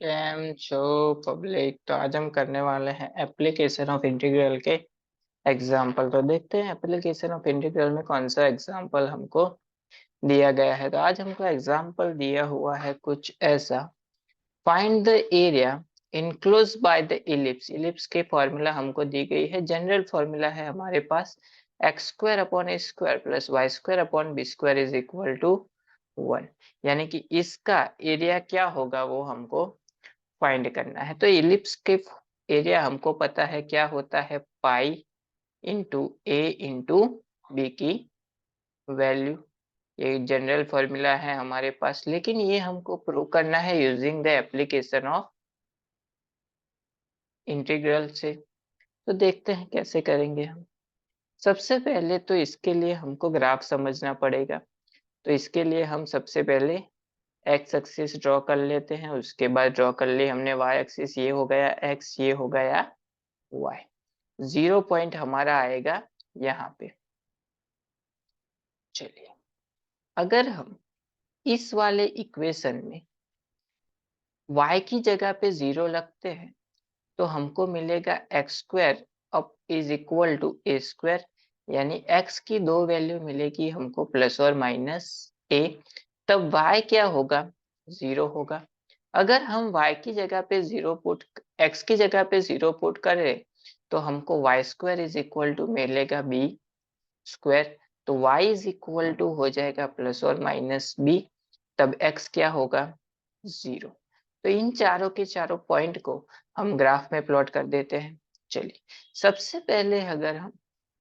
छो पब्लिक। तो आज हम करने वाले हैं एप्लीकेशन ऑफ इंटीग्रल के एग्जाम्पल। तो देखते हैं एप्लीकेशन ऑफ इंटीग्रल में कौन सा एग्जाम्पल हमको दिया गया है। तो आज हमको एग्जाम्पल दिया हुआ है कुछ ऐसा। Find the area enclosed by the ellipse. Ellipse के फॉर्मूला हमको दी गई है, जनरल फॉर्मूला है हमारे पास x square upon a square plus y square upon b square is equal to 1। यानी कि इसका एरिया क्या होगा वो हमको फाइंड करना है। तो इलिप्स के एरिया हमको पता है क्या होता है, पाई इंटू ए इंटू बी की वैल्यू। ये जनरल फॉर्मूला है हमारे पास, लेकिन ये हमको प्रूव करना है using the application of integral से। तो देखते हैं कैसे करेंगे हम। सबसे पहले तो इसके लिए हमको ग्राफ समझना पड़ेगा। तो इसके लिए हम सबसे पहले एक्स एक्सिस ड्रॉ कर लेते हैं। उसके बाद ड्रॉ कर ली हमने वाई एक्सिस, ये हो गया एक्स, ये हो गया वाई। 0 पॉइंट हमारा आएगा यहाँ पे। चलिए, अगर हम इस वाले इक्वेशन में y की जगह पे 0 लगते हैं तो हमको मिलेगा x square up is equal to A square. यानी x की दो वैल्यू मिलेगी हमको, प्लस और माइनस a। तब y क्या होगा, 0 होगा। अगर हम y की जगह पे 0 पुट, x की जगह पे 0 पुट करें तो हमको Y square is equal to मिलेगा बी स्क्वायर। तो y इज इक्वल टू हो जाएगा प्लस और माइनस बी। तब x क्या होगा, 0। तो इन चारों के चारों पॉइंट को हम ग्राफ में प्लॉट कर देते हैं। चलिए, सबसे पहले अगर हम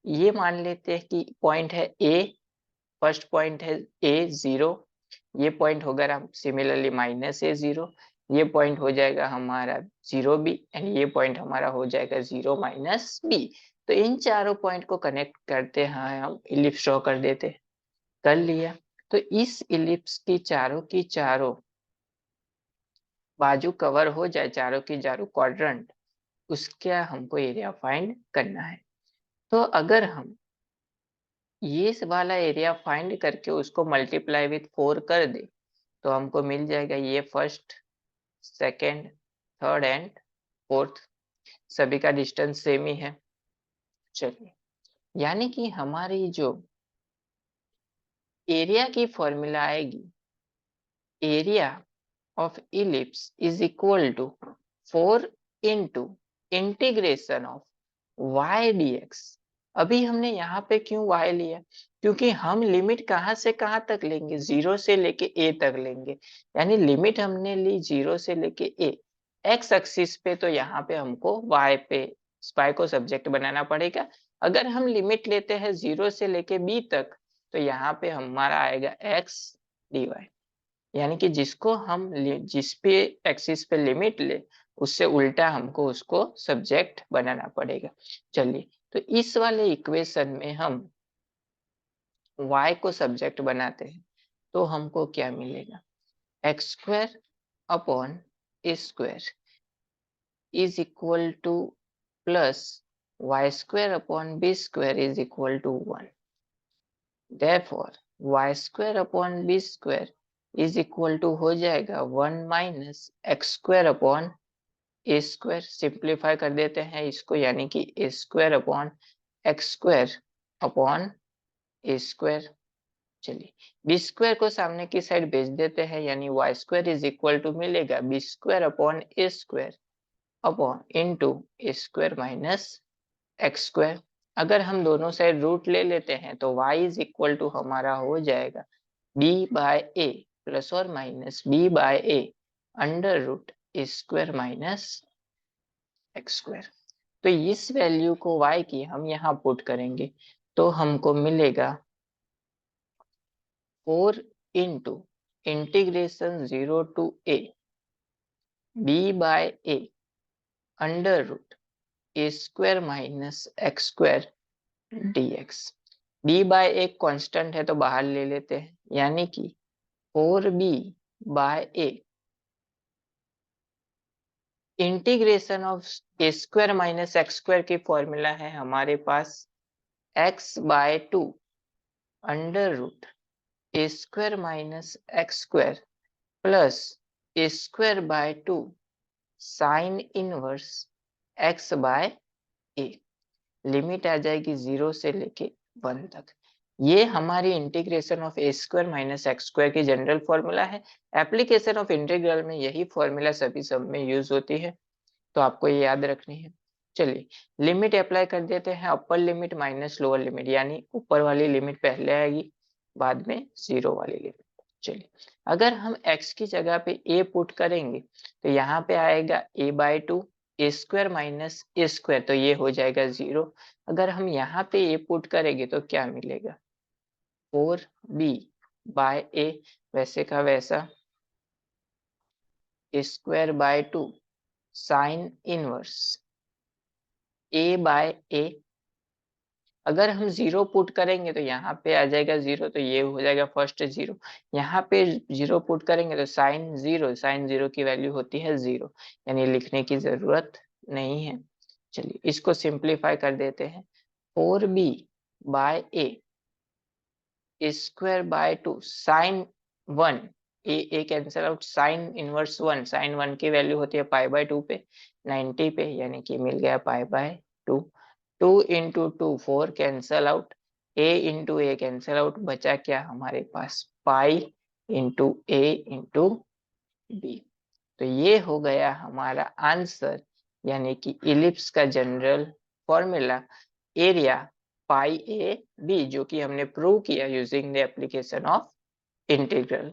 ये मान लेते हैं कि पॉइंट है a, फर्स्ट पॉइंट है a 0, ये पॉइंट होगा सिमिलरली माइनस ए 0, ये पॉइंट हो जाएगा हमारा 0 बी, एंड ये पॉइंट हमारा हो जाएगा 0 माइनस बी। तो इन चारों पॉइंट को कनेक्ट करते हैं, हम इलिप्स ड्रॉ कर देते हैं। कर लिया। तो इस इलिप्स की चारों बाजू कवर हो जाए, चारों की चारों क्वाड्रेंट, उसका हमको एरिया फाइंड करना है। तो अगर हम ये वाला एरिया फाइंड करके उसको मल्टीप्लाई विथ 4 कर दे तो हमको मिल जाएगा ये first, second, third and fourth. सभी का डिस्टेंस सेम ही है। चलिए, यानी कि हमारी जो एरिया की फॉर्मूला आएगी, area of ellipse is equal to 4 into integration of y dx। अभी हमने यहाँ पे क्यों y लिया, क्योंकि हम लिमिट कहाँ से कहाँ तक लेंगे, 0 से लेके a तक लेंगे। यानी लिमिट हमने ली 0 से लेके a, x एक्सिस पे। तो यहाँ पे हमको y को सब्जेक्ट बनाना पड़ेगा। अगर हम लिमिट लेते हैं 0 से लेके b तक तो यहाँ पे हमारा आएगा x dy। यानी कि जिसको हम जिस पे एक्सिस पे लिमिट ले, उससे उल्टा हमको उसको सब्जेक्ट बनाना पड़ेगा। चलिए, तो इस वाले इक्वेशन में हम y को सब्जेक्ट बनाते हैं तो हमको क्या मिलेगा, x square upon a square is equal to plus y square upon b square is equal to 1। Therefore, y square upon b square is equal to हो जाएगा 1 minus x square upon a square. Simplify कर देते हैं इसको, यानी कि a square upon x square upon a square. चलिए, b square को सामने की साइड भेज देते हैं, यानी y square is equal to मिलेगा B square upon a square upon into A square minus x square. अगर हम दोनों साइड रूट ले लेते हैं तो y इज इक्वल टू हमारा हो जाएगा b बाय ए प्लस और minus b by a under root a square minus x square. तो इस वैल्यू को y की हम यहाँ पुट करेंगे तो हमको मिलेगा 4 into integration 0 to a b by a under root a square minus x square dx। b by एक कांस्टेंट है तो बाहर ले लेते हैं, यानी कि 4b by a integration of a square minus x square की फॉर्मूला है हमारे पास x by 2 under root a square minus x square plus a square by 2 sine inverse x by a. Limit आ जाएगी 0 से लेके 1 तक। ये हमारी integration of a square minus x square की जनरल फॉर्मूला है। एप्लीकेशन ऑफ इंटीग्रल में यही फॉर्मूला सभी सब में यूज होती है, तो आपको ये याद रखनी है। चलिए लिमिट अप्लाई कर देते हैं, upper limit minus lower limit, यानी ऊपर वाली लिमिट पहले आएगी, बाद में 0 वाली लिमिट। चलिए अगर हम x की जगह पे a पुट करेंगे तो यहाँ पे आएगा a/2 ए स्क्वायर माइनस ए स्क्वायर, तो ये हो जाएगा 0। अगर हम यहाँ पे a पुट करेंगे तो क्या मिलेगा 4b/a, वैसे का वैसा a²/2 साइन इनवर्स a/a। अगर हम 0 पुट करेंगे तो यहाँ पे आ जाएगा 0, तो ये हो जाएगा फर्स्ट 0। यहाँ पे 0 पुट करेंगे तो साइन 0 की वैल्यू होती है 0, यानी लिखने की जरूरत नहीं है। चलिए इसको सिंप्लीफाई कर देते हैं। 4b/a A²/2 sine 1, a cancel out, sine inverse 1, sine 1 की वैल्यू होती है π/2 पे 90 पे, यानी कि मिल गया π/2। 2 into 2 4 cancel out, a into A cancel out, बचा क्या हमारे पास पाई इंटू ए इंटू बी। तो ये हो गया हमारा आंसर, यानी कि इलिप्स का general formula area pi A B, जो कि हमने प्रूव किया using the application of integral.